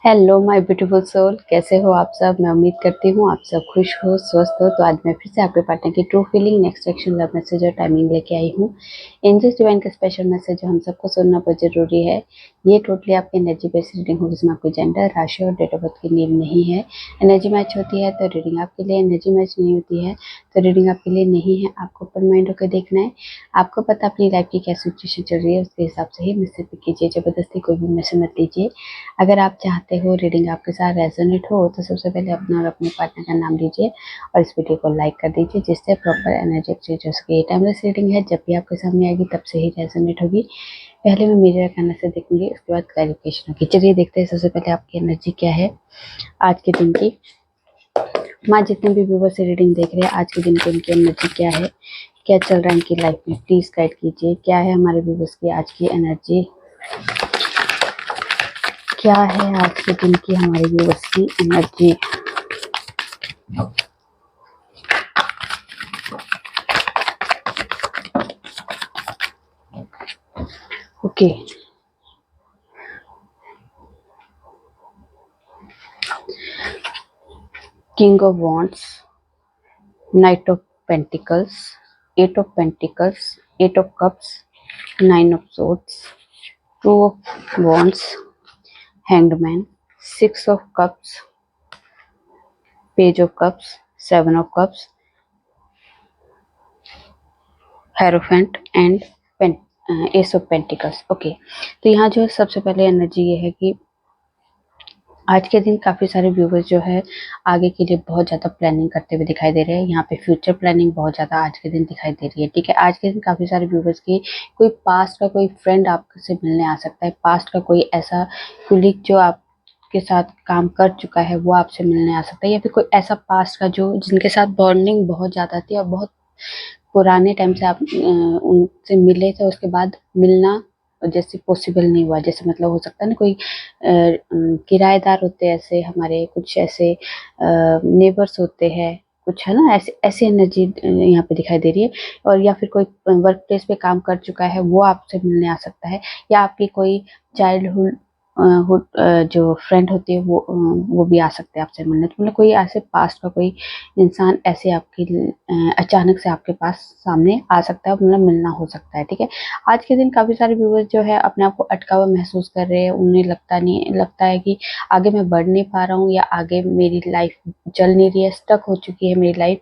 Hello my beautiful soul, कैसे हो आप सब। मैं उम्मीद करती हूँ आप सब खुश हो, स्वस्थ हो। तो आज मैं फिर से आपके पार्टनर की true feeling next action love message और टाइमिंग लेके आई हूँ। एंजल्स डिवाइन का स्पेशल मैसेज जो हम सबको सुनना बहुत जरूरी है। ये टोटली आपकी एनर्जी बेस्ड रीडिंग होगी, जिसमें आपकी जेंडर, राशि और डेट ऑफ बर्थ की नीड नहीं है। एनर्जी मैच होती है तो रीडिंग आपके लिए, एनर्जी मैच नहीं होती है तो रीडिंग आपके लिए नहीं है। आपको ओपन माइंड होकर देखना है। आपको पता अपनी लाइफ की क्या सिचुएशन चल रही है, उसके हिसाब से ही मैसेज पिक कीजिए। जबरदस्ती कोई भी मैसेज मत लीजिए। अगर आप चाहते हो रीडिंग आपके साथ रेजोनेट हो तो सबसे पहले अपना और अपने पार्टनर का नाम लीजिए और इस वीडियो को लाइक कर दीजिए, जिससे प्रॉपर एनर्जी एक्सचेंज हो सके। ये टाइमलेस रीडिंग है, जब भी आपके सामने आएगी तब से ही रेजोनेट होगी। पहले मैं मेजर कहना से देखूंगी, उसके बाद क्लैरिफिकेशन होगी। चलिए देखते हैं सबसे पहले आपकी एनर्जी क्या है आज के दिन की। माँ जितने भी व्यूवर्स रीडिंग देख रहे हैं, आज के दिन की उनकी एनर्जी क्या है, क्या चल रहा है इनकी लाइफ में, प्लीज गाइड कीजिए। क्या है हमारे व्यूवर्स की आज की एनर्जी, क्या है आज के दिन की हमारे व्यूवर्स की energy. Okay, king of wands, knight of pentacles, eight of pentacles, eight of cups, nine of swords, two of wands, hanged man, six of cups, page of cups, seven of cups, hierophant and ace of pentacles. Okay, तो यहाँ जो सबसे पहले energy ये है कि आज के दिन काफी सारे व्यूवर्स जो है आगे के लिए बहुत ज्यादा प्लानिंग करते हुए दिखाई दे रहे हैं। यहाँ पे फ्यूचर प्लानिंग बहुत ज्यादा आज के दिन दिखाई दे रही है। ठीक है, आज के दिन काफी सारे व्यूवर्स की कोई पास्ट का कोई फ्रेंड आपसे मिलने आ सकता है। पास्ट का कोई ऐसा कुलीग जो आपके साथ काम कर चुका है वो आपसे मिलने आ सकता है, या फिर कोई ऐसा पास्ट का जो जिनके साथ बॉन्डिंग बहुत ज्यादा थी और बहुत पुराने टाइम से आप उनसे मिले थे, उसके बाद मिलना जैसे पॉसिबल नहीं हुआ। जैसे मतलब हो सकता है ना, कोई किराएदार होते हैं ऐसे, हमारे कुछ ऐसे नेबर्स होते हैं, कुछ है ना, ऐसे ऐसी एनर्जी यहाँ पे दिखाई दे रही है। और या फिर कोई वर्क प्लेस पे काम कर चुका है वो आपसे मिलने आ सकता है, या आपकी कोई चाइल्डहुड जो फ्रेंड होती है वो भी आ सकते हैं आपसे मिलने। तो मतलब कोई ऐसे पास्ट का कोई इंसान ऐसे आपकी अचानक से आपके पास सामने आ सकता है, मतलब मिलना हो सकता है। ठीक है, आज के दिन काफी सारे व्यूवर्स जो है अपने आप को अटका हुआ महसूस कर रहे हैं। उन्हें लगता है कि आगे मैं बढ़ नहीं पा रहा हूँ, या आगे मेरी लाइफ चल नहीं रही है, स्टक हो चुकी है मेरी लाइफ।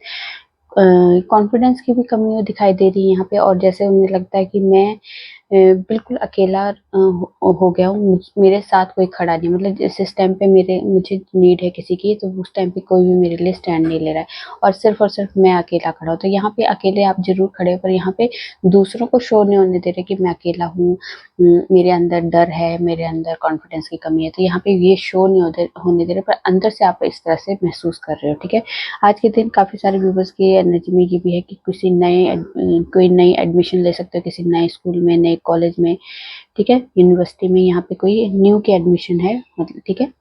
कॉन्फिडेंस की भी कमी दिखाई दे रही है यहाँ पे, और जैसे उन्हें लगता है कि मैं बिल्कुल अकेला हो गया हूँ, मेरे साथ कोई खड़ा नहीं। मतलब जिस टाइम पे मुझे नीड है किसी की, तो उस टाइम पे कोई भी मेरे लिए स्टैंड नहीं ले रहा है, और सिर्फ मैं अकेला खड़ा हूँ। तो यहाँ पे अकेले आप जरूर खड़े हो, पर यहाँ पे दूसरों को शो नहीं होने दे रहे कि मैं अकेला हूँ। मेरे अंदर डर है, मेरे अंदर कॉन्फिडेंस की कमी है, तो यहाँ पे ये शो नहीं होने दे रहे, पर अंदर से आप इस तरह से महसूस कर रहे हो। ठीक है, आज के दिन काफी सारे व्यूवर्स की एनर्जी में ये भी है कि कोई नई एडमिशन ले सकते हो, किसी नए स्कूल में, नए कॉलेज में। ठीक है, यूनिवर्सिटी में यहाँ पे कोई न्यू की एडमिशन है, मतलब ठीक है।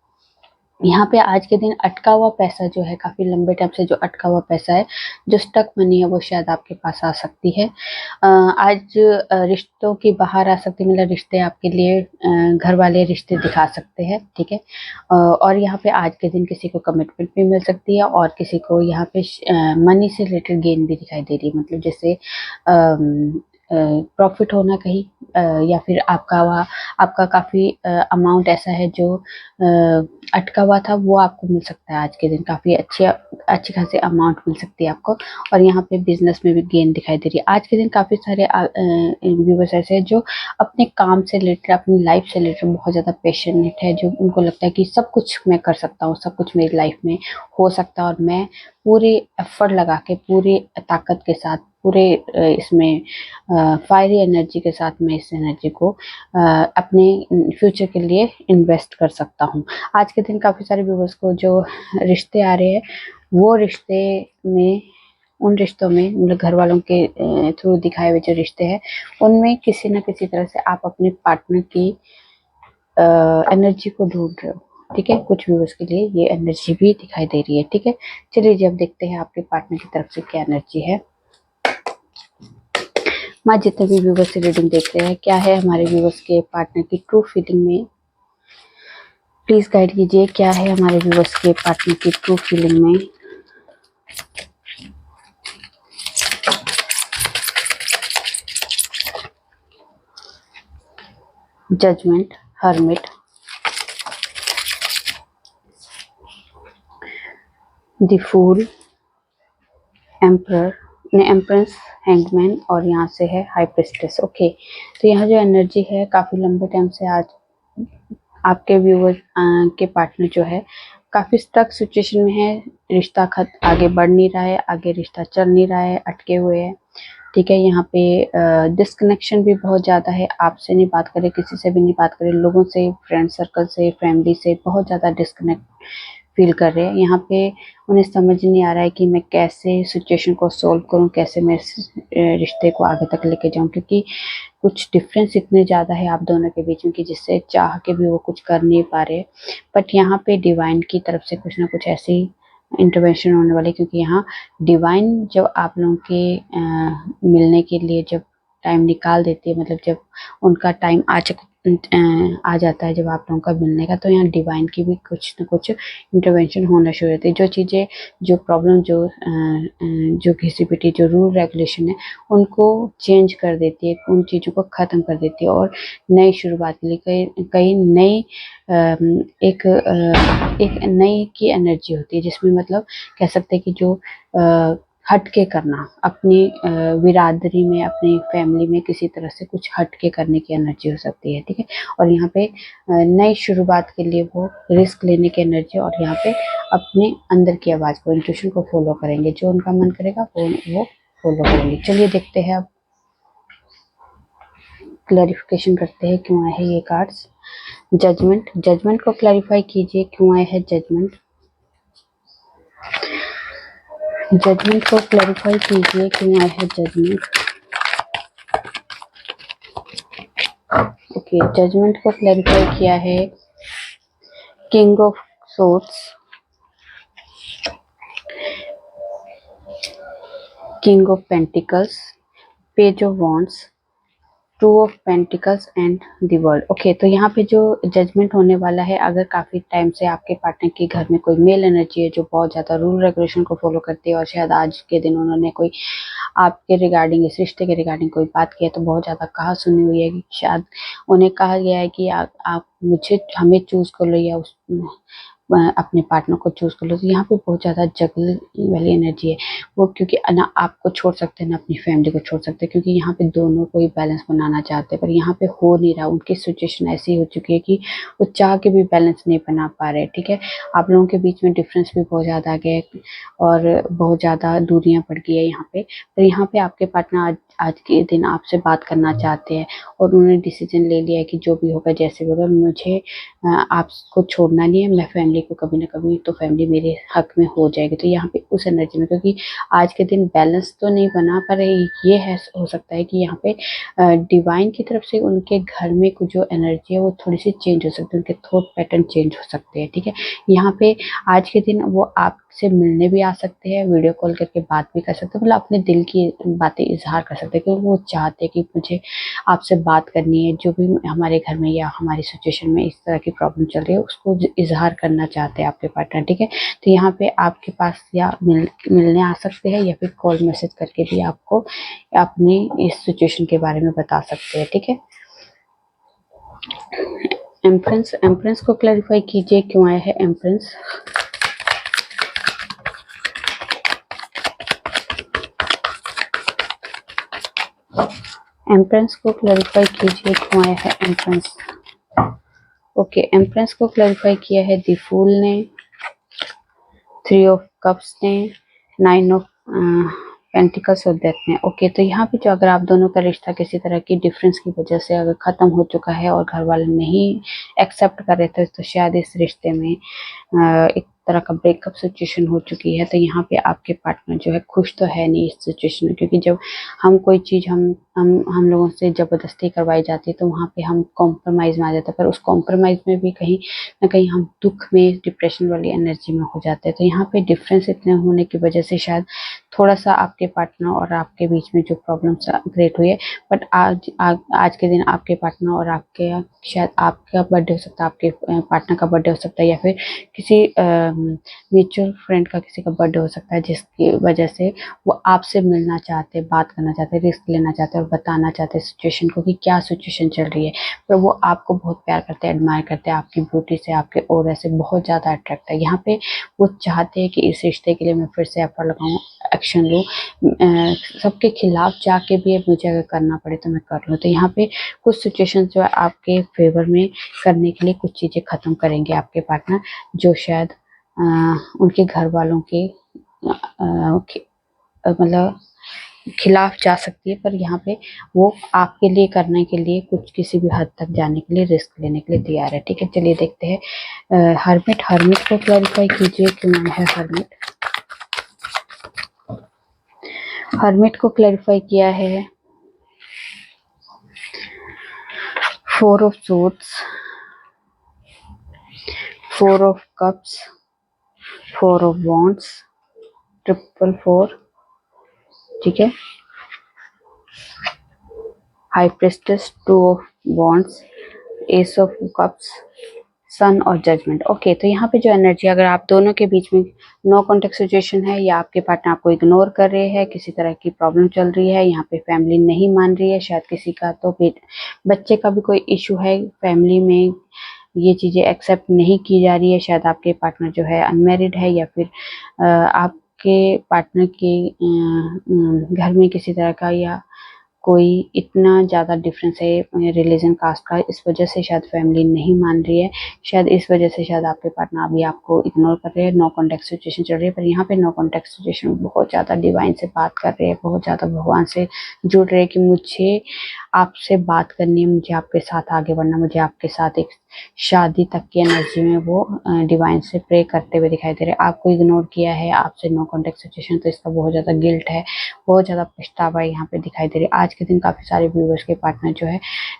यहाँ पे आज के दिन अटका हुआ पैसा जो है, काफी लंबे टाइम से जो अटका हुआ पैसा है, जो स्टक मनी है, वो शायद आपके पास आ सकती है। आज रिश्तों की बाहर आ सकती है, मतलब रिश्ते आपके लिए घर वाले रिश्ते दिखा सकते हैं। ठीक है, और यहाँ पे आज के दिन किसी को कमिटमेंट भी मिल सकती है, और किसी को यहाँ पे मनी से रिलेटेड गेन भी दिखाई दे रही है। मतलब जैसे प्रॉफिट होना कहीं, या फिर आपका काफी अमाउंट ऐसा है जो अटका हुआ था, वो आपको मिल सकता है। आज के दिन काफी अच्छी खासी अमाउंट मिल सकती है आपको, और यहाँ पे बिजनेस में भी गेन दिखाई दे रही है। आज के दिन काफी सारे व्यूवर्स ऐसे हैं जो अपने काम से रिलेटेड, अपनी लाइफ से रिलेटेड बहुत ज्यादा पैशनेट है, जो उनको लगता है कि सब कुछ मैं कर सकता हूँ, सब कुछ मेरी लाइफ में हो सकता है, और मैं पूरे एफर्ट लगा के, पूरी ताकत के साथ, पूरे इसमें फायरी एनर्जी के साथ मैं इस एनर्जी को अपने फ्यूचर के लिए इन्वेस्ट कर सकता हूँ। आज के दिन काफी सारे व्यूवर्स को जो रिश्ते आ रहे हैं, वो रिश्ते में, उन रिश्तों में, मतलब घर वालों के थ्रू दिखाए हुए जो रिश्ते हैं, उनमें किसी न किसी तरह से आप अपने पार्टनर की एनर्जी को ढूंढ रहे हो। ठीक है, कुछ व्यूवर्स के लिए ये एनर्जी भी दिखाई दे रही है। ठीक है, चलिए जी अब देखते हैं आपके पार्टनर की तरफ से क्या एनर्जी है। मैं जितने भी व्यूवर्स रीडिंग देख रहे हैं, क्या है हमारे व्यूवर्स के पार्टनर की ट्रू फीलिंग में, प्लीज गाइड कीजिए क्या है हमारे व्यूअर्स के पार्टनर की ट्रू फीलिंग में। Judgement, hermit, the fool, emperor ने एम्प्रेस, हैंगमैन और यहाँ से है हाई प्रिस्टेस। ओके, तो यहाँ जो एनर्जी है काफी लंबे टाइम से आज आपके व्यूअर के पार्टनर जो है काफी स्टक सिचुएशन में है। रिश्ता आगे बढ़ नहीं रहा है, आगे रिश्ता चल नहीं रहा है, अटके हुए है। ठीक है, यहाँ पे डिस्कनेक्शन भी बहुत ज़्यादा है। आपसे नहीं बात करे, किसी से भी नहीं बात करे, लोगों से, फ्रेंड सर्कल से, फैमिली से बहुत ज़्यादा डिस्कनेक्ट फील कर रहे हैं। यहाँ पे उन्हें समझ नहीं आ रहा है कि मैं कैसे सिचुएशन को सोल्व करूँ, कैसे मैं रिश्ते को आगे तक लेके जाऊँ, क्योंकि कुछ डिफरेंस इतने ज़्यादा है आप दोनों के बीच में कि जिससे चाह के भी वो कुछ कर नहीं पा रहे। बट यहाँ पे डिवाइन की तरफ से कुछ ना कुछ ऐसी इंटरवेंशन होने वाली, क्योंकि यहाँ डिवाइन जब आप लोगों के मिलने के लिए जब टाइम निकाल देती है, मतलब जब उनका टाइम आ जाता है जब आप लोगों का मिलने का, तो यहाँ डिवाइन की भी कुछ न कुछ इंटरवेंशन होना शुरू होती है। जो चीज़ें, जो प्रॉब्लम, जो घिसी-पिटी जो रूल रेगुलेशन है उनको चेंज कर देती है, उन चीज़ों को ख़त्म कर देती है और नई शुरुआत के लिए कई नई एक नई की एनर्जी होती है, जिसमें मतलब कह सकते हैं कि जो हट के करना, अपनी बिरादरी में, अपनी फैमिली में किसी तरह से कुछ हट के करने की एनर्जी हो सकती है। ठीक है, और यहाँ पे नई शुरुआत के लिए वो रिस्क लेने की एनर्जी, और यहाँ पे अपने अंदर की आवाज़ को, इंट्यूशन को फॉलो करेंगे। जो उनका मन करेगा वो फॉलो करेंगे। चलिए देखते हैं, अब क्लैरिफिकेशन करते हैं क्यों आए हैं ये कार्ड्स। जजमेंट, जजमेंट को क्लैरिफाई कीजिए क्यों आए हैं जजमेंट। जजमेंट को क्लैरिफाई कीजिए क्यों आए हैं जजमेंट। ओके, जजमेंट को क्लैरिफाई किया है king of swords, king of pentacles, page of wands, two of pentacles and the world. Okay, तो यहाँ पे जो जजमेंट होने वाला है, अगर काफ़ी टाइम से आपके पार्टनर के घर में कोई मेल एनर्जी है जो बहुत ज़्यादा रूल रेगुलेशन को फॉलो करती है, और शायद आज के दिन उन्होंने कोई आपके रिगार्डिंग, इस रिश्ते के रिगार्डिंग कोई बात की है, तो बहुत ज़्यादा कहा सुनी हुई है कि शायद उन्हें कहा गया है कि आप हमें चूज़ कर लो या अपने पार्टनर को चूज़ कर लो। तो यहाँ पे बहुत ज़्यादा जगल वाली एनर्जी है वो, क्योंकि ना आपको छोड़ सकते हैं ना अपनी फैमिली को छोड़ सकते हैं, क्योंकि यहाँ पे दोनों को ही बैलेंस बनाना चाहते हैं, पर यहाँ पे हो नहीं रहा। उनकी सिचुएशन ऐसी हो चुकी है कि वो चाह के भी बैलेंस नहीं बना पा रहे। ठीक है, आप लोगों के बीच में डिफरेंस भी बहुत ज़्यादा आ गया है और बहुत ज़्यादा दूरियाँ पड़ गई है यहाँ पे। पर यहाँ पे आपके पार्टनर आज के दिन आपसे बात करना चाहते हैं, और उन्होंने डिसीजन ले लिया है कि जो भी होगा, जैसे भी होगा, मुझे आपको छोड़ना नहीं है। मैं फैमिली को कभी ना कभी तो फैमिली मेरे हक में हो जाएगी। तो यहाँ पे उस एनर्जी में, क्योंकि आज के दिन बैलेंस तो नहीं बना, पर ये है, हो सकता है कि यहाँ पे डिवाइन की तरफ से उनके घर में कुछ जो एनर्जी है वो थोड़ी सी चेंज हो सकती है, उनके थॉट पैटर्न चेंज हो सकते हैं। ठीक है, यहाँ पे आज के दिन वो आपसे मिलने भी आ सकते हैं, वीडियो कॉल करके बात भी कर सकते हैं, मतलब अपने दिल की बातें इजहार कर सकते हैं, क्योंकि वो चाहते हैं कि मुझे आपसे बात करनी है, जो भी हमारे घर में या हमारी सिचुएशन में इस तरह की प्रॉब्लम चल रही है उसको इजहार करना चाहते हैं आपके पार्टनर। ठीक है, तो यहाँ पे आपके पास या मिलने आ सकते हैं, या फिर कॉल मैसेज करके भी आपको अपनी इस सिचुएशन के बारे में बता सकते हैं। ठीक है, एम्प्रेंस, एम्प्रेंस को क्लैरिफाई कीजिए क्यों आया है एम्प्रेंस। एम्प्रेंस को क्लैरिफाई कीजिए क्यों आया है एम्प्रेंस। ओके, एम्प्रेंस को क्लैरिफाई किया है द फूल ने, 3 ऑफ कप्स ने, 9 ऑफ पेंटिकल्स और डेथ ने। ओके, तो यहाँ पे जो अगर आप दोनों का रिश्ता किसी तरह की डिफरेंस की वजह से अगर ख़त्म हो चुका है और घर वाले नहीं एक्सेप्ट कर रहे थे, तो शायद इस रिश्ते में एक तरह का ब्रेकअप सिचुएशन हो चुकी है, तो यहाँ पे आपके पार्टनर जो है खुश तो है नहीं इस सिचुएशन में, क्योंकि जब हम कोई चीज़ हम लोगों से ज़बरदस्ती करवाई जाती है तो वहाँ पे हम कॉम्प्रोमाइज़ में आ जाते हैं, पर उस कॉम्प्रोमाइज़ में भी कहीं न कहीं हम दुःख में, डिप्रेशन वाली एनर्जी में हो जाते हैं। तो यहाँ पे डिफरेंस इतने होने की वजह से शायद थोड़ा-सा आपके पार्टनर और आपके बीच में जो प्रॉब्लम्स क्रिएट हुई है, बट आज के दिन आपके पार्टनर और आपके, शायद आपका बर्थडे हो सकता है, आपके पार्टनर का बर्थडे हो सकता है, या फिर किसी म्यूचुअल फ्रेंड का किसी का बर्थडे हो सकता है, जिसकी वजह से वो आपसे मिलना चाहते हैं, बात करना चाहते हैं, रिस्क लेना चाहते हैं और बताना चाहते हैं सिचुएशन को कि क्या सिचुएशन चल रही है। पर वो आपको बहुत प्यार करते हैं, एडमायर करते हैं, आपकी ब्यूटी से, आपके ऑरा से बहुत ज़्यादा अट्रैक्ट है। यहाँ पे वो चाहते हैं कि इस रिश्ते के लिए मैं फिर से एफर्ट लगाऊँ, एक्शन लूँ, सबके खिलाफ जाके भी मुझे अगर करना पड़े तो मैं कर लूँ। तो यहाँ पे कुछ सिचुएशन जो है आपके फेवर में करने के लिए कुछ चीज़ें ख़त्म करेंगे आपके पार्टनर, जो शायद उनके घर वालों के मतलब खिलाफ जा सकती है, पर यहाँ पे वो आपके लिए करने के लिए कुछ किसी भी हद तक जाने के लिए, रिस्क लेने के लिए तैयार है। ठीक है, चलिए देखते हैं हर्मिट को क्लैरिफाई कीजिए क्यों है हर्मिट को क्लैरिफाई किया है 4 of suits, 4 of cups, 4 of wands, 444, ठीक है, high priestess, 2 of wands, ace of cups, sun और जजमेंट। ओके, तो यहाँ पे जो एनर्जी, अगर आप दोनों के बीच में नो कॉन्टेक्ट सिचुएशन है, या आपके पार्टनर आपको इग्नोर कर रहे हैं, किसी तरह की प्रॉब्लम चल रही है, यहाँ पे फैमिली नहीं मान रही है, शायद किसी का तो बच्चे का भी कोई इशू है, फैमिली में ये चीज़ें एक्सेप्ट नहीं की जा रही है, शायद आपके पार्टनर जो है अनमैरिड है, या फिर आपके पार्टनर के घर में किसी तरह का या कोई इतना ज़्यादा डिफरेंस है रिलीजन, कास्ट का, इस वजह से शायद फैमिली नहीं मान रही है, शायद इस वजह से शायद आपके पार्टनर अभी आपको इग्नोर कर रहे हैं, नो कॉन्टेक्ट सिचुएशन चल रही है। पर यहाँ पे नो कॉन्टेक्ट सिचुएशन बहुत ज़्यादा डिवाइन से बात कर रहे हैं, बहुत ज़्यादा भगवान से जुड़ रहे हैं कि मुझे आपसे बात करनी है, मुझे आपके साथ आगे बढ़ना, मुझे आपके साथ एक शादी तक की एनर्जी में वो डिवाइन से प्रे करते हुए दिखाई दे रहे हैं। आपको इग्नोर किया है, आपसे नो कॉन्टेक्ट सिचुएशन, तो इसका बहुत ज़्यादा गिल्ट है, बहुत ज़्यादा पछतावा यहाँ पे दिखाई दे रही है। आज के दिन काफ़ी सारे व्यूवर्स के पार्टनर जो है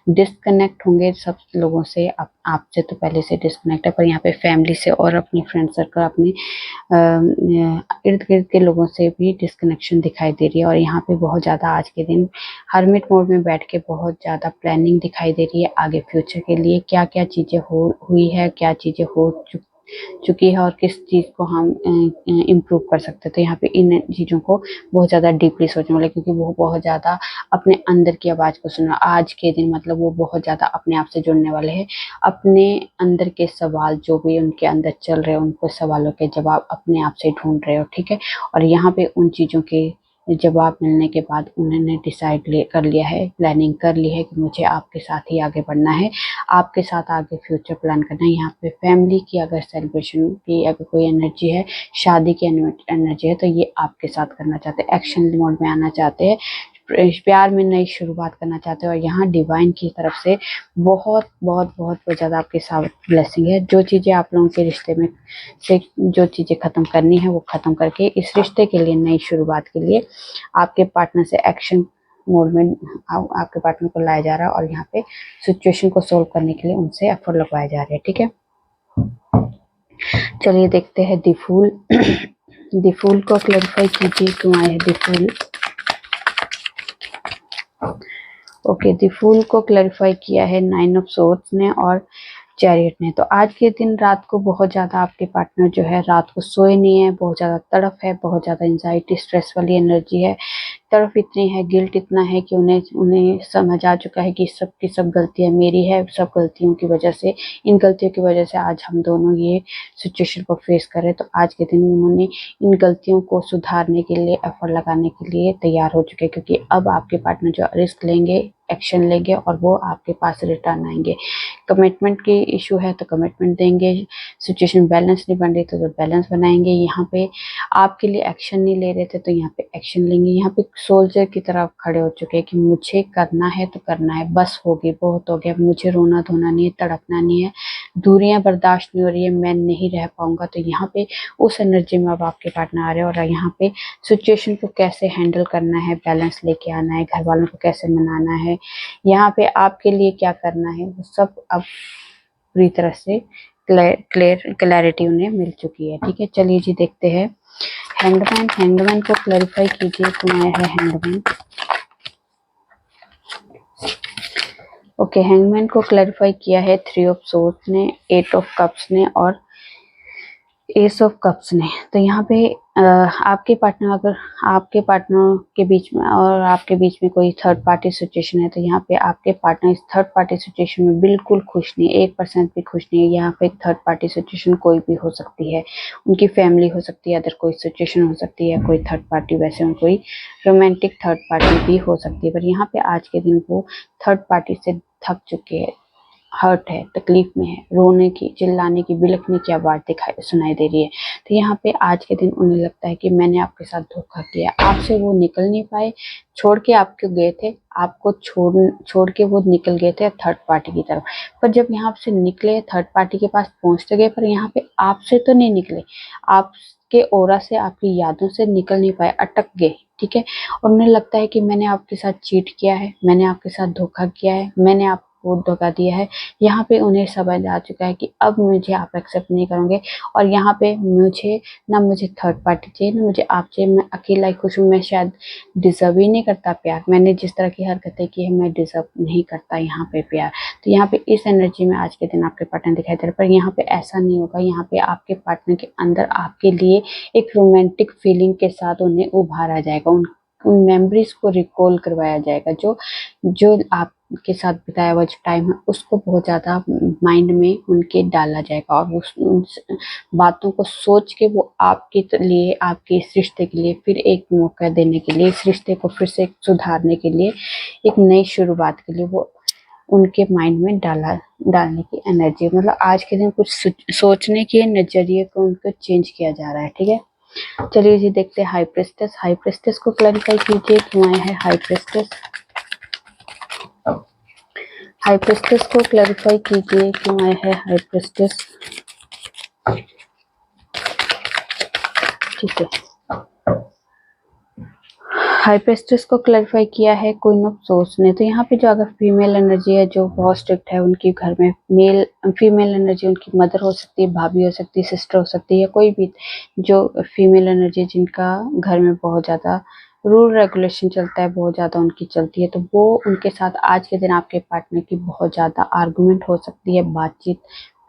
डिस्कनेक्ट होंगे सब लोगों से, आपसे तो पहले से डिस्कनेक्ट है, पर यहाँ पे फैमिली से और अपनी फ्रेंड सर्कल, अपने इर्द गिर्द के लोगों से भी डिस्कनेक्शन दिखाई दे रही है। और यहाँ पे बहुत ज़्यादा आज के दिन हर्मिट मोड में बैठ के बहुत ज़्यादा प्लानिंग दिखाई दे रही है आगे फ्यूचर के लिए, क्या क्या चीज़ें हुई है, क्या चीज़ें हो चुकी है और किस चीज़ को हम इम्प्रूव कर सकते हैं। तो यहाँ पे इन चीज़ों को बहुत ज़्यादा डीपली सोचने वाले, क्योंकि वो बहुत ज़्यादा अपने अंदर की आवाज़ को सुनना आज के दिन, मतलब वो बहुत ज़्यादा अपने आप से जुड़ने वाले हैं, अपने अंदर के सवाल जो भी उनके अंदर चल रहे हैं, उनको सवालों के जवाब अपने आप से ढूंढ रहे हो, ठीक है। और यहाँ पे उन चीज़ों के जवाब मिलने के बाद उन्होंने डिसाइड कर लिया है, प्लानिंग कर ली है कि मुझे आपके साथ ही आगे बढ़ना है, आपके साथ आगे फ्यूचर प्लान करना है। यहाँ पे फैमिली की अगर सेलिब्रेशन की अगर कोई एनर्जी है, शादी की एनर्जी है, तो ये आपके साथ करना चाहते हैं, एक्शन मोड में आना चाहते हैं, प्यार में नई शुरुआत करना चाहते हैं। और यहाँ डिवाइन की तरफ से बहुत बहुत बहुत ज़्यादा आपके साथ ब्लेसिंग है। जो चीज़ें आप लोगों के रिश्ते में से जो चीज़ें ख़त्म करनी है वो ख़त्म करके इस रिश्ते के लिए, नई शुरुआत के लिए आपके पार्टनर से एक्शन मोड में आपके पार्टनर को लाया जा रहा है, और यहाँ पे सिचुएशन को सोल्व करने के लिए उनसे एफर्ट लगवाए जा रहे हैं, ठीक है। चलिए देखते हैं द फूल द फूल को क्लैरिफाई कीजिए क्यों आए हैं the fool. Okay, the fool को क्लैरिफाई किया है 9 ऑफ सोर्ड्स ने और चैरियट ने। तो आज के दिन रात को बहुत ज़्यादा आपके पार्टनर जो है रात को सोए नहीं है, बहुत ज़्यादा तड़प है, बहुत ज़्यादा एंजाइटी स्ट्रेस वाली एनर्जी है, तड़प इतनी है, गिल्ट इतना है कि उन्हें समझ आ चुका है कि सब की सब गलतियाँ मेरी है, सब गलतियों की वजह से, इन गलतियों की वजह से आज हम दोनों ये सिचुएशन को फेस कर रहे हैं। तो आज के दिन उन्होंने इन गलतियों को सुधारने के लिए, एफर्ट लगाने के लिए तैयार हो चुके हैं, क्योंकि अब आपके पार्टनर जो रिस्क लेंगे, एक्शन लेंगे और वो आपके पास रिटर्न आएंगे। कमिटमेंट की इशू है तो कमिटमेंट देंगे, सिचुएशन बैलेंस नहीं बन रही तो बैलेंस बनाएंगे। यहाँ पे आपके लिए एक्शन नहीं ले रहे थे तो यहाँ पे एक्शन लेंगे। यहाँ पे सोल्जर की तरह खड़े हो चुके हैं कि मुझे करना है तो करना है, बस होगी, बहुत हो गया, मुझे रोना धोना नहीं है, तड़पना नहीं है, दूरियां बर्दाश्त नहीं हो रही है, मैं नहीं रह पाऊंगा। तो यहाँ पे उस एनर्जी में अब आपके पार्टनर आ रहे हैं और यहाँ पे सिचुएशन को कैसे हैंडल करना है, बैलेंस लेके आना है, घर वालों को कैसे मनाना है, यहाँ पे आपके लिए क्या करना है, वो सब अब पूरी तरह से क्लैरिटी उन्हें मिल चुकी है। ठीक है, चलिए जी देखते हैं हैंगमैन। हैंगमैन को क्लैरिफाई कीजिए कौन आया है हैंगमैन। ओके, हैंगमैन को क्लैरिफाई किया है 3 ऑफ सोर्ड्स ने, 8 ऑफ कप्स ने और एस ऑफ कप्स ने। तो यहाँ पे आपके पार्टनर, अगर आपके पार्टनर के बीच में और आपके बीच में कोई थर्ड पार्टी सिचुएशन है, तो यहाँ पे आपके पार्टनर इस थर्ड पार्टी सिचुएशन में बिल्कुल खुश नहीं, 1% भी खुश नहीं है। यहाँ पे थर्ड पार्टी सिचुएशन कोई भी हो सकती है, उनकी फैमिली हो सकती है, अदर कोई सिचुएशन हो सकती है, कोई थर्ड पार्टी, वैसे कोई रोमांटिक थर्ड पार्टी भी हो सकती है। पर यहाँ पे आज के दिन वो थर्ड पार्टी से थक चुके हैं, हर्ट है, तकलीफ में है, रोने की, चिल्लाने की, बिलखने की आवाज दिखाई सुनाई दे रही है। तो यहाँ पे आज के दिन उन्हें लगता है कि मैंने आपके साथ धोखा किया, आपसे वो निकल नहीं पाए, छोड़ के आपको गए थे, आपको छोड़ के वो निकल गए थे थर्ड पार्टी की तरफ। पर जब यहाँ से निकले, थर्ड पार्टी के पास पहुंचते गए, पर यहाँ पे आपसे तो नहीं निकले, आपके ऑरा से, आपकी यादों से निकल नहीं पाए, अटक गए। ठीक है, और उन्हें लगता है कि मैंने आपके साथ चीट किया है, मैंने आपके साथ धोखा किया है, मैंने आपको धोखा दिया है। यहाँ पे उन्हें समझ आ चुका है कि अब मुझे आप एक्सेप्ट नहीं करोगे और यहाँ पे मुझे थर्ड पार्टी चाहिए, ना मुझे आप चाहिए, मैं अकेला ही खुश हूँ, मैं शायद डिजर्व ही नहीं करता प्यार, मैंने जिस तरह की हरकतें की है मैं डिजर्व नहीं करता यहाँ पे प्यार। तो यहाँ पे इस एनर्जी में आज के दिन आपके पार्टनर दिखाई दे रहे, पर यहाँ पे ऐसा नहीं होगा। यहाँ पे आपके पार्टनर के अंदर आपके लिए एक रोमांटिक फीलिंग के साथ उन्हें उभारा जाएगा, उन मेमोरीज को रिकॉल करवाया जाएगा, जो जो आपके साथ बिताया हुआ जो टाइम है उसको बहुत ज़्यादा माइंड में उनके डाला जाएगा और उन बातों को सोच के वो आपके लिए, आपके इस रिश्ते के लिए फिर एक मौका देने के लिए, इस रिश्ते को फिर से सुधारने के लिए, एक नई शुरुआत के लिए वो उनके माइंड में डालने की एनर्जी, मतलब आज के दिन कुछ सोचने के नजरिए को उनको चेंज किया जा रहा है। ठीक है, चलिए जी देखते हैं हाई प्रेस्टेस। हाई प्रेस्टेस को क्लैरिफाई कीजिए क्यों आया है हाई प्रेस्टेस। हाई प्रेस्टेस को क्लैरिफाई कीजिए क्यों आया है हाई प्रेस्टेस। ठीक है, हाई प्रेस्टेस को क्लैरिफाई किया है क्वीन ऑफ सोर्ड्स ने। तो यहाँ पे जो अगर फीमेल एनर्जी है जो बहुत स्ट्रिक्ट है, उनकी घर में फीमेल एनर्जी, उनकी मदर हो सकती है, भाभी हो सकती है, सिस्टर हो सकती है, कोई भी जो फीमेल एनर्जी जिनका घर में बहुत ज़्यादा रूल रेगुलेशन चलता है, बहुत ज़्यादा उनकी चलती है, तो वो उनके साथ आज के दिन आपके पार्टनर की बहुत ज़्यादा आर्गुमेंट हो सकती है, बातचीत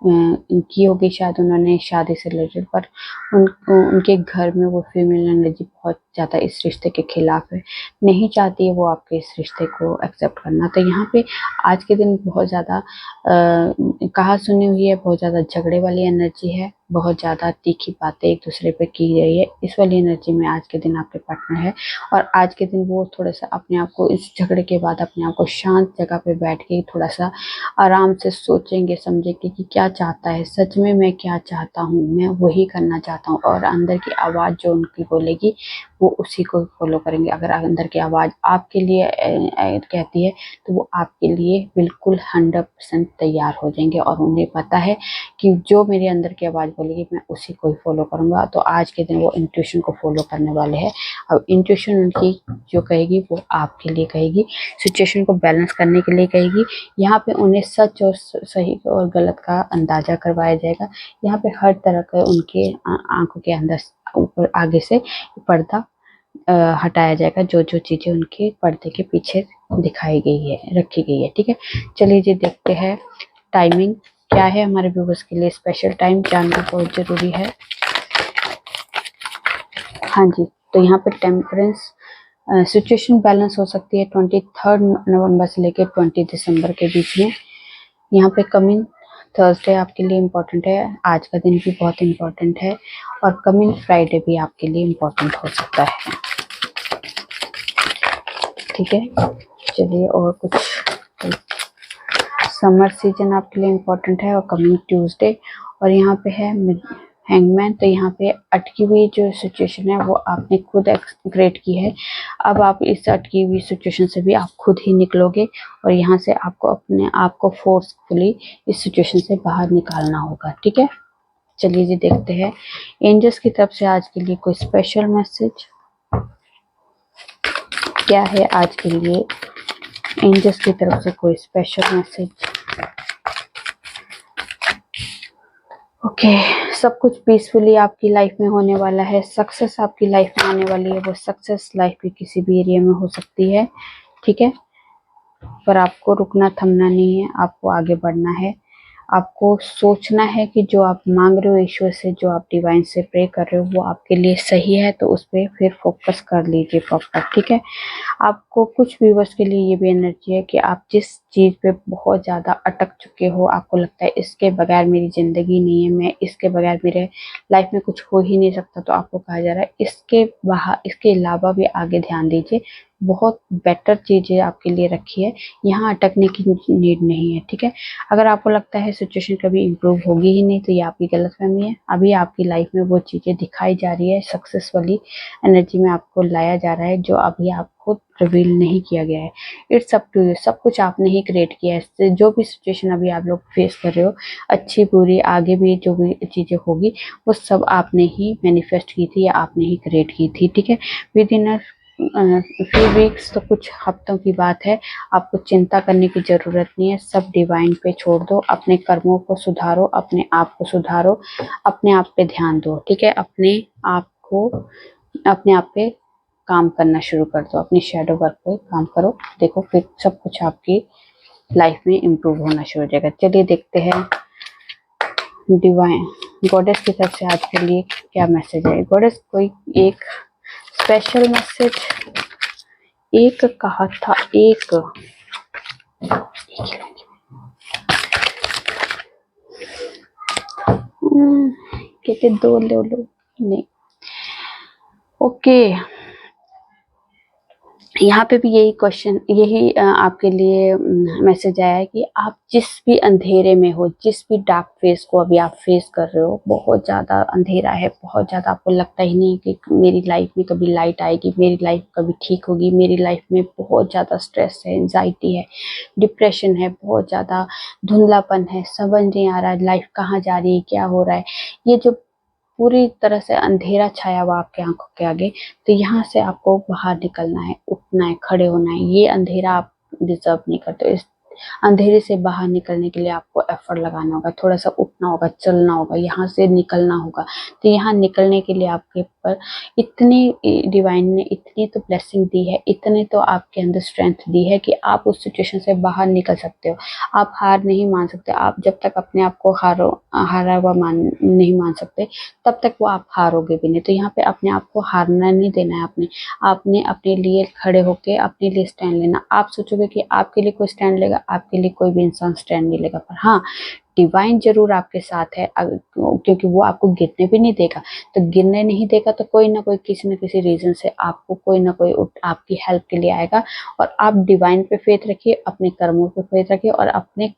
की होगी शायद उन्होंने शादी से रिलेटेड, पर उनके घर में वो फीमेल एनर्जी बहुत ज़्यादा इस रिश्ते के खिलाफ है, नहीं चाहती है वो आपके इस रिश्ते को एक्सेप्ट करना। तो यहाँ पे आज के दिन बहुत ज़्यादा कहा सुनी हुई है, बहुत ज़्यादा झगड़े वाली एनर्जी है, बहुत ज़्यादा तीखी बातें एक दूसरे पे की गई है, इस वाली एनर्जी में आज के दिन आपके पार्टनर है। और आज के दिन वो थोड़ा सा अपने आप को, इस झगड़े के बाद अपने आप को शांत जगह पे बैठ के थोड़ा सा आराम से सोचेंगे, समझेंगे कि क्या चाहता है सच में, मैं क्या चाहता हूँ, मैं वही करना चाहता हूँ, और अंदर की आवाज़ जो उनकी बोलेगी वो उसी को फॉलो करेंगे। अगर अंदर की आवाज़ आपके लिए कहती है तो वो आपके लिए बिल्कुल 100% तैयार हो जाएंगे और उन्हें पता है कि जो मेरे अंदर की आवाज़ बोलेगी मैं उसी को ही फॉलो करूँगा। तो आज के दिन वो इंट्यूशन को फॉलो करने वाले हैं। अब इंट्यूशन उनकी जो कहेगी वो आपके लिए कहेगी, सिचुएशन को बैलेंस करने के लिए कहेगी। यहाँ पे उन्हें सच और सही और गलत का अंदाज़ा करवाया जाएगा। यहाँ पे हर तरह का उनके आंखों के अंदर ऊपर आगे से पर्दा हटाया जाएगा, जो जो चीज़ें उनके पर्दे के पीछे दिखाई गई है, रखी गई है। ठीक है, चलिए जी देखते हैं टाइमिंग क्या है हमारे व्यूअर्स के लिए, स्पेशल टाइम जानना बहुत ज़रूरी है। हाँ जी, तो यहाँ पे टेम्परेंस सिचुएशन बैलेंस हो सकती है 23 नवंबर से लेकर 20 दिसंबर के बीच में। यहाँ पे कमिंग थर्सडे आपके लिए इम्पोर्टेंट है, आज का दिन भी बहुत इम्पोर्टेंट है, और कमिंग फ्राइडे भी आपके लिए इम्पोर्टेंट हो सकता है। ठीक है, चलिए और कुछ समर सीजन आपके लिए इम्पोर्टेंट है और कमिंग ट्यूसडे, और यहाँ पे है हैंगमैन, तो यहाँ पे अटकी हुई जो सिचुएशन है वो आपने खुद क्रिएट की है। अब आप इस अटकी हुई सिचुएशन से भी आप खुद ही निकलोगे और यहाँ से आपको अपने आप को फोर्सफुली इस सिचुएशन से बाहर निकालना होगा। ठीक है, चलिए जी देखते हैं एंजल्स की तरफ से आज के लिए कोई स्पेशल मैसेज क्या है। आज के लिए एंजल्स की तरफ से कोई स्पेशल मैसेज। ओके, सब कुछ पीसफुली आपकी लाइफ में होने वाला है। सक्सेस आपकी लाइफ में आने वाली है। वो सक्सेस लाइफ की किसी भी एरिया में हो सकती है। ठीक है, पर आपको रुकना थमना नहीं है, आपको आगे बढ़ना है। आपको सोचना है कि जो आप मांग रहे हो ईश्वर से, जो आप डिवाइन से प्रे कर रहे हो वो आपके लिए सही है, तो उस पर फिर फोकस कर लीजिए प्रॉपर। ठीक है, आपको कुछ व्यूवर्स के लिए ये भी एनर्जी है कि आप जिस चीज पे बहुत ज्यादा अटक चुके हो, आपको लगता है इसके बगैर मेरी जिंदगी नहीं है, मैं इसके बगैर मेरे लाइफ में कुछ हो ही नहीं सकता, तो आपको कहा जा रहा है इसके अलावा भी आगे ध्यान दीजिए। बहुत बेटर चीजें आपके लिए रखी है, यहाँ अटकने की नीड नहीं है। ठीक है, अगर आपको लगता है सिचुएशन कभी इम्प्रूव होगी ही नहीं, तो ये आपकी गलतफहमी है। अभी आपकी लाइफ में वो चीजें दिखाई जा रही है, सक्सेस वाली एनर्जी में आपको लाया जा रहा है जो अभी आपको रिवील नहीं किया गया है। इट्स अप टू यू, सब कुछ आपने ही क्रिएट किया है। इससे जो भी सिचुएशन अभी आप लोग फेस कर रहे हो, अच्छी बुरी, आगे भी जो भी चीजें होगी, वो सब आपने ही मैनिफेस्ट की थी या आपने ही क्रिएट की थी। ठीक है, विद इन फ्यू वीक्स, तो कुछ हफ्तों की बात है। आपको चिंता करने की जरूरत नहीं है, सब डिवाइन पे छोड़ दो। अपने कर्मों को सुधारो, अपने आप को सुधारो, अपने आप पे ध्यान दो। ठीक है, अपने आप पे काम करना शुरू कर दो, अपनी शैडो वर्क पे काम करो। देखो फिर सब कुछ आपकी लाइफ में इम्प्रूव होना शुरू हो जाएगा। चलिए देखते हैं डिवाइन गॉडेस की तरफ से आज के लिए क्या मैसेज है। गॉडेस कोई एक स्पेशल मैसेज, एक कहा था, एक कहते दो ले लो, नहीं। ओके, यहाँ पे भी यही क्वेश्चन, यही आपके लिए मैसेज आया है कि आप जिस भी अंधेरे में हो, जिस भी डार्क फेस को अभी आप फेस कर रहे हो, बहुत ज़्यादा अंधेरा है, बहुत ज़्यादा आपको लगता ही नहीं कि मेरी लाइफ में कभी लाइट आएगी, मेरी लाइफ कभी ठीक होगी, मेरी लाइफ में बहुत ज़्यादा स्ट्रेस है, एंजाइटी है, डिप्रेशन है, बहुत ज़्यादा धुंधलापन है, समझ नहीं आ रहा है लाइफ कहाँ जा रही है, क्या हो रहा है। ये जो पूरी तरह से अंधेरा छाया हुआ आपके आंखों के आगे, तो यहाँ से आपको बाहर निकलना है, उठना है, खड़े होना है। ये अंधेरा आप डिजर्व नहीं करते। इस अंधेरे से बाहर निकलने के लिए आपको एफर्ट लगाना होगा, थोड़ा सा उठना होगा, चलना होगा, यहाँ से निकलना होगा। तो यहाँ निकलने के लिए आपके ऊपर इतनी डिवाइन ने इतनी तो ब्लेसिंग दी है, इतने तो आपके अंदर स्ट्रेंथ दी है कि आप उस सिचुएशन से बाहर निकल सकते हो। आप हार नहीं मान सकते। आप जब तक अपने आप को हारा हुआ नहीं मान सकते, तब तक वो आप हारोगे भी नहीं। तो यहाँ पे अपने आप को हारना नहीं देना है। आपने अपने लिए खड़े होके अपने लिए स्टैंड लेना। आप सोचोगे कि आपके लिए कोई स्टैंड लेगा, आपके लिए कोई भी इंसान स्टैंड नहीं लेगा, पर हाँ, डिवाइन जरूर आपके साथ है, क्योंकि वो आपको गिरने भी नहीं देगा। तो गिरने नहीं देगा तो कोई ना कोई किसी न किसी रीजन से आपको कोई ना कोई आपकी हेल्प के लिए आएगा। और आप डिवाइन पे फेथ रखिए, अपने कर्मों पे फेथ रखिए, और अपने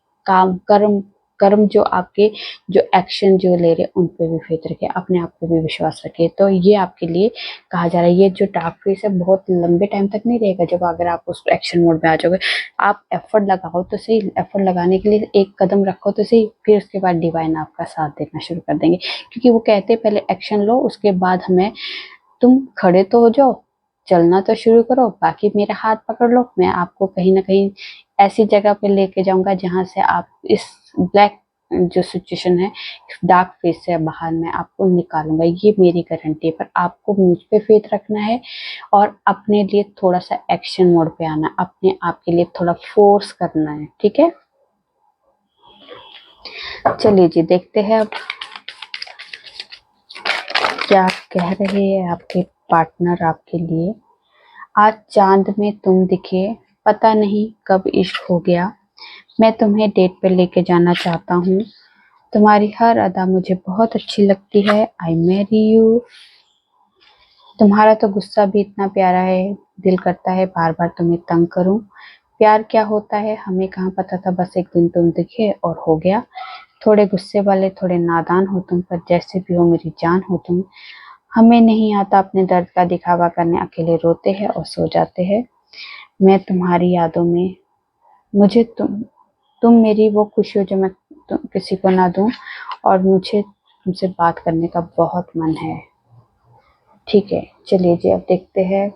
कर्म जो आपके जो एक्शन जो ले रहे उन पे भी फेथ रखिए, अपने आप पे भी विश्वास रखिए। तो ये आपके लिए कहा जा रहा है। ये जो डार्क फेस है बहुत लंबे टाइम तक नहीं रहेगा। जब अगर आप उस एक्शन मोड में आ जाओगे, आप एफर्ट लगाओ तो सही, एफर्ट लगाने के लिए एक कदम रखो तो सही, फिर उसके बाद डिवाइन आपका साथ देना शुरू कर देंगे। क्योंकि वो कहते हैं पहले एक्शन लो, उसके बाद हमें, तुम खड़े तो हो जाओ, चलना तो शुरू करो, बाकी मेरा हाथ पकड़ लो, मैं आपको कहीं ना कहीं ऐसी जगह पे लेके जाऊंगा जहां से आप इस ब्लैक जो सिचुएशन है, डार्क फेस से बाहर मैं आपको निकालूंगा। ये मेरी गारंटी है। पर आपको मुझ पे फेथ रखना है और अपने लिए थोड़ा सा एक्शन मोड पे आना है, अपने आप के लिए थोड़ा फोर्स करना है। ठीक है, चलिए जी देखते हैं अब क्या कह रहे हैं आपके पार्टनर आपके लिए। आज चांद में तुम दिखे, पता नहीं कब इश्क हो गया, मैं तुम्हें डेट पे लेके जाना चाहता हूँ, तुम्हारी हर अदा मुझे बहुत अच्छी लगती है, आई मैरी यू। तुम्हारा तो गुस्सा भी इतना प्यारा है, दिल करता है बार बार तुम्हें तंग करूं। प्यार क्या होता है हमें कहाँ पता था, बस एक दिन तुम दिखे और हो गया। थोड़े गुस्से वाले, थोड़े नादान हो तुम, पर जैसे भी हो मेरी जान हो तुम। हमें नहीं आता अपने दर्द का दिखावा करने, अकेले रोते हैं और सो जाते हैं। मैं तुम्हारी यादों में, मुझे तुम मेरी वो खुशी हो जो मैं किसी को ना दूं, और मुझे तुमसे बात करने का बहुत मन है। ठीक है, चलिए जी, अब देखते हैं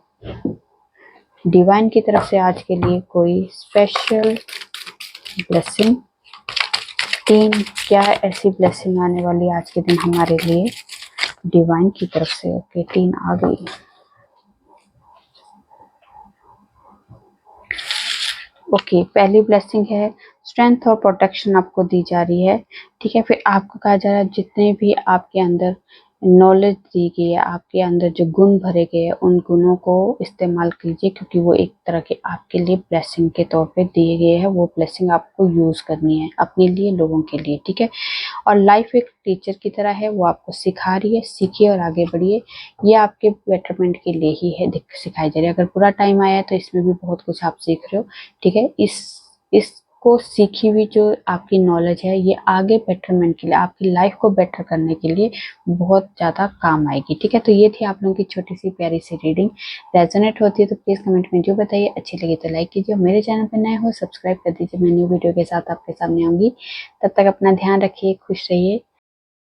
डिवाइन की तरफ से आज के लिए कोई स्पेशल ब्लेसिंग। 3 क्या ऐसी ब्लेसिंग आने वाली आज के दिन हमारे लिए डिवाइन की तरफ से। ओके, 3 आ गई। ओके, पहली ब्लेसिंग है स्ट्रेंथ और प्रोटेक्शन आपको दी जा रही है। ठीक है, फिर आपको कहा जा रहा है जितने भी आपके अंदर नॉलेज दी गई है, आपके अंदर जो गुण भरे गए हैं, उन गुणों को इस्तेमाल कीजिए, क्योंकि वो एक तरह के आपके लिए ब्लेसिंग के तौर पे दिए गए हैं। वो ब्लेसिंग आपको यूज करनी है अपने लिए, लोगों के लिए। ठीक है, और लाइफ एक टीचर की तरह है, वो आपको सिखा रही है। सीखिए और आगे बढ़िए, ये आपके बेटरमेंट के लिए ही है, सिखाई जा रही है। अगर पूरा टाइम आया है तो इसमें भी बहुत कुछ आप सीख रहे हो। ठीक है, इसको सीखी हुई जो आपकी नॉलेज है, ये आगे बेटरमेंट के लिए, आपकी लाइफ को बेटर करने के लिए बहुत ज़्यादा काम आएगी। ठीक है, तो ये थी आप लोगों की छोटी सी प्यारी सी रीडिंग। रेजोनेट होती है तो प्लीज़ कमेंट में जो बताइए। अच्छी लगी तो लाइक कीजिए, और मेरे चैनल पर नए हो सब्सक्राइब कर दीजिए। मैं न्यू वीडियो के साथ आपके सामने आऊँगी। तब तक अपना ध्यान रखिए, खुश रहिए,